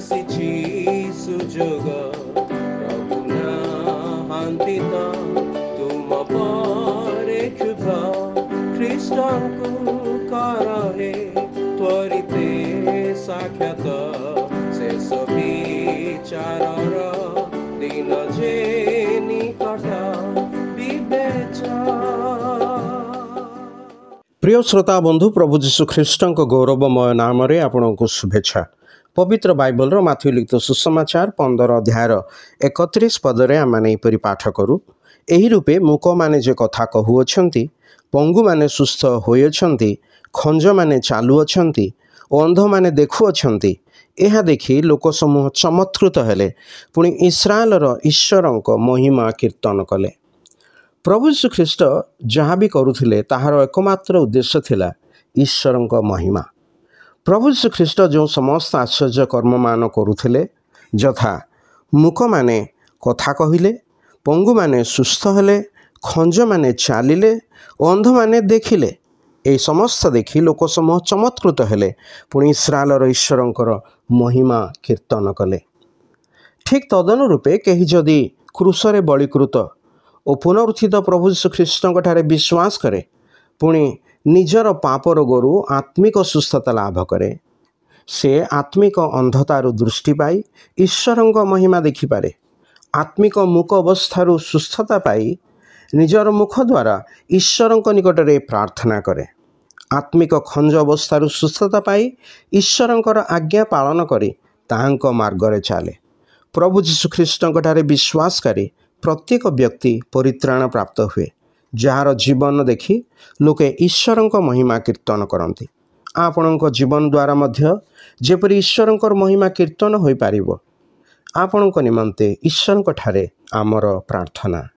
ଆସିଛି ସୁଯୋଗ ପ୍ରଭୁ ନାହାନ୍ତି ତ ତୁମ ପରେ କ୍ଷୁଧ ଖ୍ରୀଷ୍ଟଙ୍କୁ କର ହେ ତ୍ୱରିତେ ସାକ୍ଷାତ ଶେଷ ବିଚାରର ଦିନ ଯେ ନିକଟ प्रिय श्रोता बंधु प्रभु जीशु ख्रीष्ट गौरवमय नाम आपको शुभेच्छा। पवित्र बाइबल माथ्यू लिखित सुसमाचार 15 अध्यायर 31 पदरे आमने एपरी पाठ करूँ। एही रूपे मूक माने जे कथा कहुअछंती, पंगु माने सुस्थ होइछंती, खंज माने चालुअछंती, अंध माने देखुअछंती। एहा देखि लोक समूह चमत्कृत हेले, पुणी इस्राएलर ईश्वरंक महिमा कीर्तन कले। प्रभु यीशु ख्रीष्ट जहाँ भी करुथिले ताहार एकमात्र उद्देश्य थिला ईश्वरंक महिमा। प्रभु यीशु ख्रीष्ट जो समस्त आश्चर्य कर्म मान करुथिले, यथा मूक माने कथा कहिले, पंगु माने सुस्थ हेले, खंज माने चालिले, अंध माने देखिले, ए समस्त देखि लोक समूह चमत्कृत हेले, पुणी इस्राएलर ईश्वरंकर महिमा कीर्तन कले। ठीक तदनुरूपे केही जदि क्रूसरे बलिकृत और पुनरुत्थित प्रभु यीशु ख्रीष्टଙ୍କ ठारे विश्वास करे, पुणी निजर पाप रोगरू आत्मिक सुस्थता लाभ करे, से आत्मिक अंधतारू दृष्टि पाई ईश्वरଙ୍କ महिमा देखिपारे। आत्मिक मूक अवस्थारू सुस्थता पाई निजर मुख द्वारा ईश्वरଙ୍କ निकटरे प्रार्थना करे। आत्मिक खंज अवस्थारू सुस्थता पाई ईश्वरଙ୍କର आज्ञा पालन करी ताहांक मार्गरे चाले। प्रभु यीशु ख्रीष्टଙ୍କ ठारे विश्वासकारी प्रत्येक व्यक्ति परित्राण प्राप्त हुए, जार जीवन देखि लोके ईश्वरଙ୍କ महिमा कीर्तन करती। आपणଙ୍କ जीवन द्वारा मध्य जेपरि ईश्वरଙ୍କ महिमा कीर्तन होई पारिबो, आपणଙ୍କ निमंते ईश्वरଙ୍କ ठारे आमर प्रार्थना।